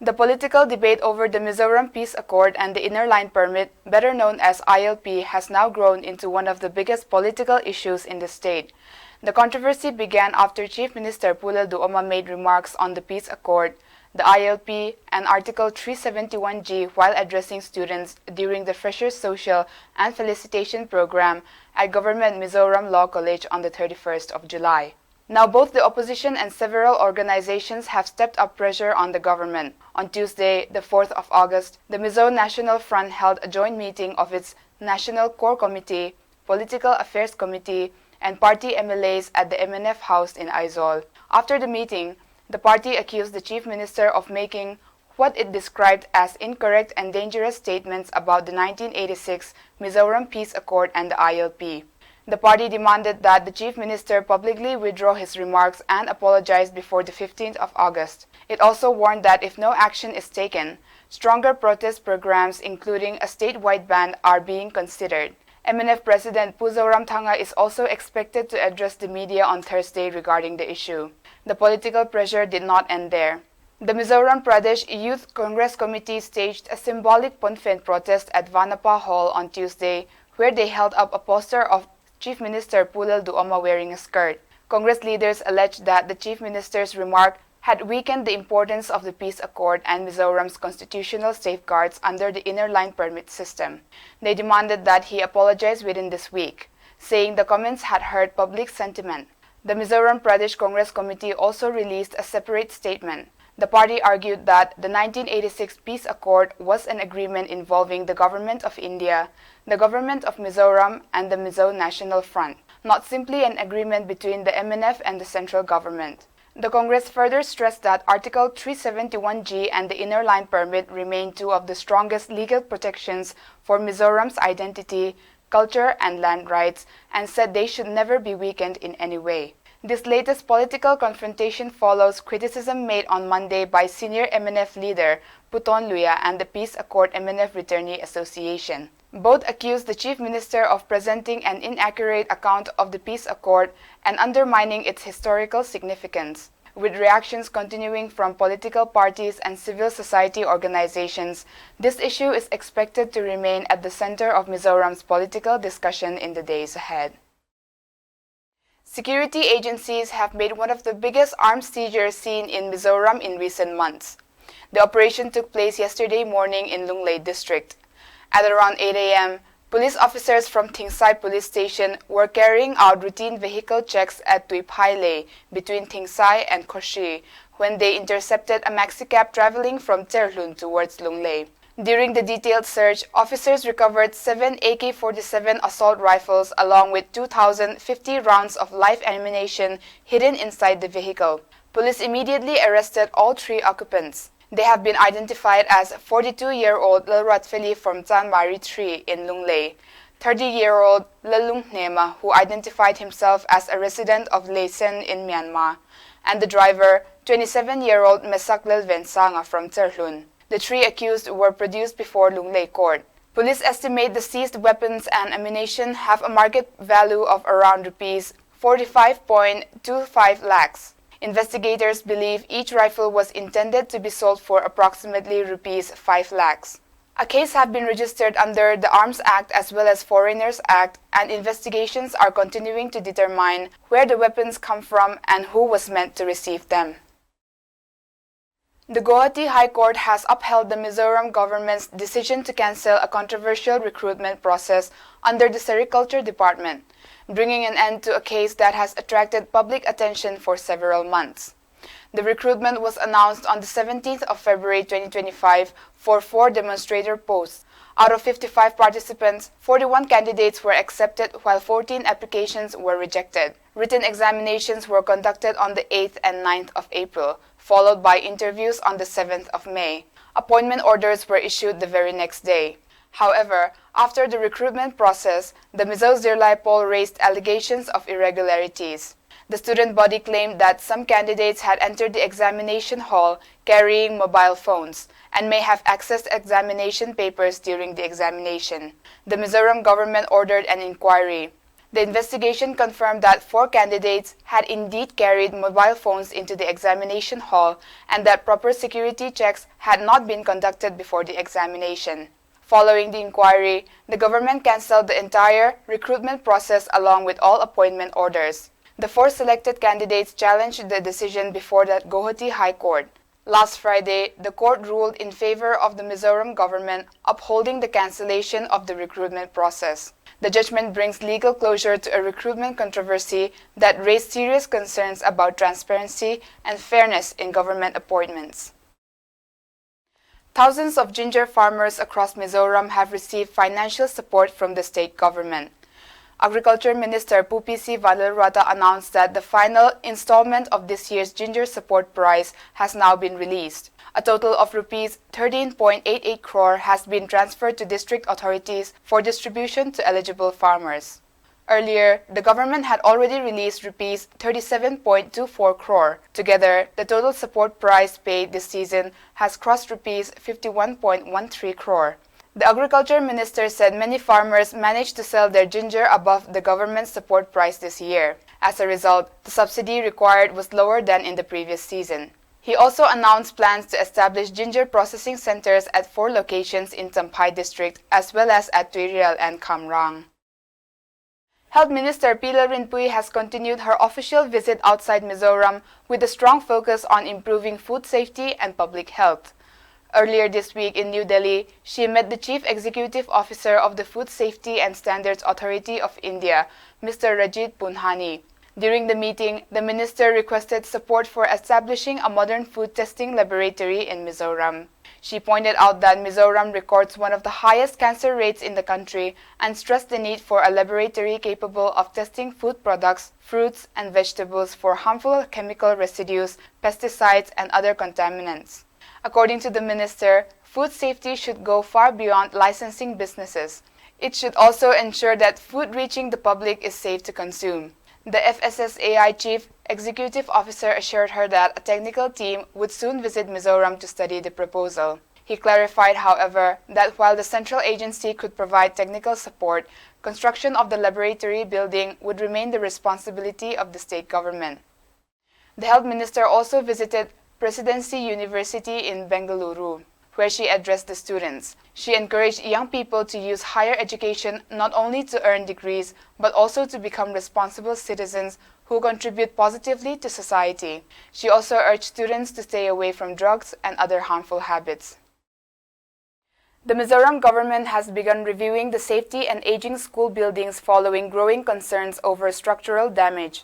The political debate over the Mizoram Peace Accord and the Inner Line Permit, better known as ILP, has now grown into one of the biggest political issues in the state. The controversy began after Chief Minister Pulel Duoma made remarks on the Peace Accord, the ILP, and Article 371G while addressing students during the Freshers Social and Felicitation Program at Government Mizoram Law College on the 31st of July. Now both the opposition and several organizations have stepped up pressure on the government. On Tuesday, the 4th of August, the Mizo National Front held a joint meeting of its National Core Committee, Political Affairs Committee, and party MLAs at the MNF House in Aizol. After the meeting, the party accused the Chief Minister of making what it described as incorrect and dangerous statements about the 1986 Mizoram Peace Accord and the ILP. The party demanded that the Chief Minister publicly withdraw his remarks and apologize before the 15th of August. It also warned that if no action is taken, stronger protest programs including a statewide ban are being considered. MNF President Mizoram Thanga is also expected to address the media on Thursday regarding the issue. The political pressure did not end there. The Mizoram Pradesh Youth Congress Committee staged a symbolic Ponfen protest at Vanapa Hall on Tuesday, where they held up a poster of Chief Minister Pulel Duoma wearing a skirt. Congress leaders alleged that the Chief Minister's remark had weakened the importance of the peace accord and Mizoram's constitutional safeguards under the Inner Line Permit system. They demanded that he apologize within this week, saying the comments had hurt public sentiment. The Mizoram Pradesh Congress Committee also released a separate statement. The party argued that the 1986 Peace Accord was an agreement involving the Government of India, the Government of Mizoram, and the Mizo National Front, not simply an agreement between the MNF and the central government. The Congress further stressed that Article 371G and the Inner Line Permit remain two of the strongest legal protections for Mizoram's identity, culture, and land rights, and said they should never be weakened in any way. This latest political confrontation follows criticism made on Monday by senior MNF leader Puton Luya and the Peace Accord MNF Returnee Association. Both accused the Chief Minister of presenting an inaccurate account of the Peace Accord and undermining its historical significance. With reactions continuing from political parties and civil society organizations, this issue is expected to remain at the center of Mizoram's political discussion in the days ahead. Security agencies have made one of the biggest arms seizures seen in Mizoram in recent months. The operation took place yesterday morning in Lunglei district. At around 8 a.m., police officers from Tingsai police station were carrying out routine vehicle checks at Tuiphaile between Tingsai and Koshi when they intercepted a maxicab traveling from Terlun towards Lunglei. During the detailed search, officers recovered 7 AK-47 assault rifles along with 2,050 rounds of live ammunition hidden inside the vehicle. Police immediately arrested all three occupants. They have been identified as 42-year-old Lalratfeli from Tanmari 3 in Lunglei, 30-year-old Lalung Nema, who identified himself as a resident of Leisen in Myanmar, and the driver, 27-year-old Mesaklel Vensanga from Terlun. The three accused were produced before Lunglei court. Police estimate the seized weapons and ammunition have a market value of around Rs 45.25 lakhs. Investigators believe each rifle was intended to be sold for approximately Rs 5 lakhs. A case has been registered under the Arms Act as well as Foreigners Act, and investigations are continuing to determine where the weapons come from and who was meant to receive them. The Guwahati High Court has upheld the Mizoram government's decision to cancel a controversial recruitment process under the Sericulture Department, bringing an end to a case that has attracted public attention for several months. The recruitment was announced on the 17th of February 2025 for 4 demonstrator posts. Out of 55 participants, 41 candidates were accepted while 14 applications were rejected. Written examinations were conducted on the 8th and 9th of April, followed by interviews on the 7th of May. Appointment orders were issued the very next day. However, after the recruitment process, the Mizo Zirlai poll raised allegations of irregularities. The student body claimed that some candidates had entered the examination hall carrying mobile phones and may have accessed examination papers during the examination. The Mizoram government ordered an inquiry. The investigation confirmed that 4 candidates had indeed carried mobile phones into the examination hall and that proper security checks had not been conducted before the examination. Following the inquiry, the government cancelled the entire recruitment process along with all appointment orders. The 4 selected candidates challenged the decision before the Guwahati High Court. Last Friday, the court ruled in favor of the Mizoram government, upholding the cancellation of the recruitment process. The judgment brings legal closure to a recruitment controversy that raised serious concerns about transparency and fairness in government appointments. Thousands of ginger farmers across Mizoram have received financial support from the state government. Agriculture Minister Pupisi Valerwata announced that the final installment of this year's ginger support prize has now been released. A total of Rs 13.88 crore has been transferred to district authorities for distribution to eligible farmers. Earlier, the government had already released Rs 37.24 crore. Together, the total support prize paid this season has crossed Rs 51.13 crore. The Agriculture Minister said many farmers managed to sell their ginger above the government's support price this year. As a result, the subsidy required was lower than in the previous season. He also announced plans to establish ginger processing centers at 4 locations in Champhai district as well as at Tuirial and Kamrang. Health Minister Pila Rinpui has continued her official visit outside Mizoram with a strong focus on improving food safety and public health. Earlier this week in New Delhi, she met the Chief Executive Officer of the Food Safety and Standards Authority of India, Mr. Rajit Punhani. During the meeting, the minister requested support for establishing a modern food testing laboratory in Mizoram. She pointed out that Mizoram records one of the highest cancer rates in the country and stressed the need for a laboratory capable of testing food products, fruits, and vegetables for harmful chemical residues, pesticides, and other contaminants. According to the minister, food safety should go far beyond licensing businesses. It should also ensure that food reaching the public is safe to consume. The FSSAI Chief Executive Officer assured her that a technical team would soon visit Mizoram to study the proposal. He clarified, however, that while the central agency could provide technical support, construction of the laboratory building would remain the responsibility of the state government. The health minister also visited Presidency University in Bengaluru, where she addressed the students. She encouraged young people to use higher education not only to earn degrees, but also to become responsible citizens who contribute positively to society. She also urged students to stay away from drugs and other harmful habits. The Mizoram government has begun reviewing the safety and aging school buildings following growing concerns over structural damage.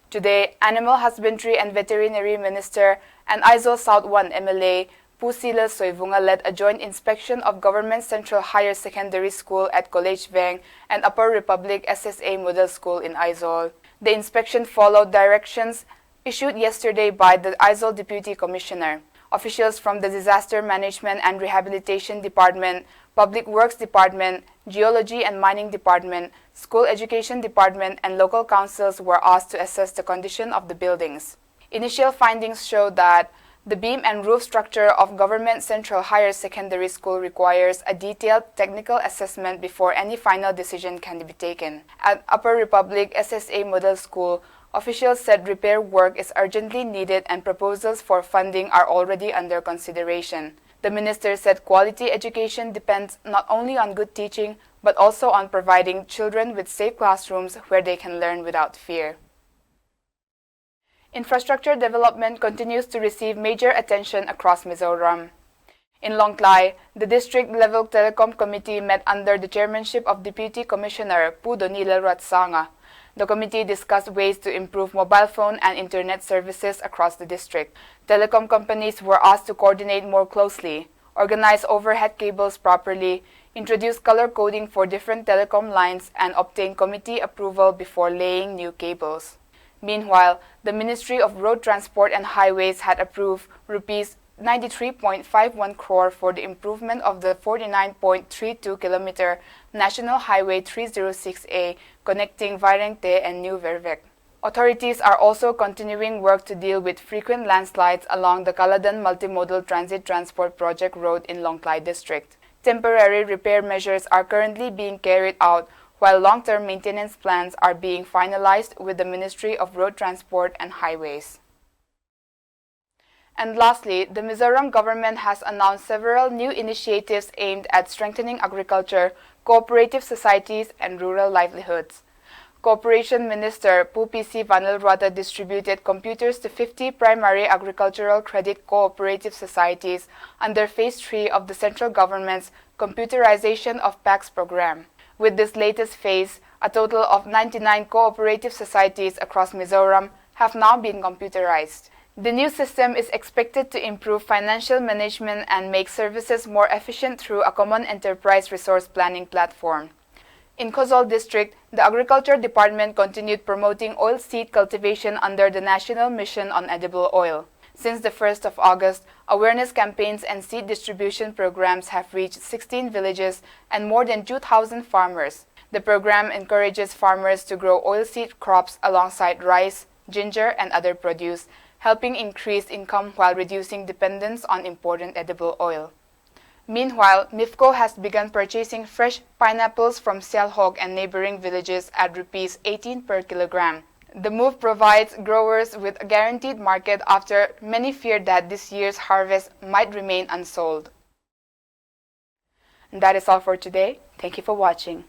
Today, Animal Husbandry and Veterinary Minister and Aizawl South 1 MLA Pusila Soyvunga led a joint inspection of Government Central Higher Secondary School at College Veng and Upper Republic SSA Model School in Aizawl. The inspection followed directions issued yesterday by the Aizawl Deputy Commissioner. Officials from the Disaster Management and Rehabilitation Department, Public Works Department, Geology and Mining Department, School Education Department, and local councils were asked to assess the condition of the buildings. Initial findings showed that the beam and roof structure of Government Central Higher Secondary School requires a detailed technical assessment before any final decision can be taken. At Upper Republic SSA Model School, officials said repair work is urgently needed and proposals for funding are already under consideration. The minister said quality education depends not only on good teaching, but also on providing children with safe classrooms where they can learn without fear. Infrastructure development continues to receive major attention across Mizoram. In Lunglei, the district-level telecom committee met under the chairmanship of Deputy Commissioner Pu Donila Ratsanga. The committee discussed ways to improve mobile phone and internet services across the district. Telecom companies were asked to coordinate more closely, organize overhead cables properly, introduce color coding for different telecom lines, and obtain committee approval before laying new cables. Meanwhile, the Ministry of Road Transport and Highways had approved Rs 93.51 crore for the improvement of the 49.32-kilometer National Highway 306A connecting Vairengte and New Vervek. Authorities are also continuing work to deal with frequent landslides along the Kaladan Multimodal Transit Transport Project Road in Lunglei District. Temporary repair measures are currently being carried out, while long-term maintenance plans are being finalized with the Ministry of Road Transport and Highways. And lastly, the Mizoram government has announced several new initiatives aimed at strengthening agriculture, cooperative societies, and rural livelihoods. Cooperation Minister Pupisi Vanilrata distributed computers to 50 primary agricultural credit cooperative societies under Phase 3 of the central government's Computerization of PACS program. With this latest phase, a total of 99 cooperative societies across Mizoram have now been computerized. The new system is expected to improve financial management and make services more efficient through a common enterprise resource planning platform. In Kozol District, the Agriculture Department continued promoting oilseed cultivation under the National Mission on Edible Oil. Since the 1st of August, awareness campaigns and seed distribution programs have reached 16 villages and more than 2,000 farmers. The program encourages farmers to grow oilseed crops alongside rice, ginger, and other produce, helping increase income while reducing dependence on imported edible oil. Meanwhile, MIFCO has begun purchasing fresh pineapples from Sialhog and neighboring villages at Rs 18 per kilogram. The move provides growers with a guaranteed market after many feared that this year's harvest might remain unsold. And that is all for today. Thank you for watching.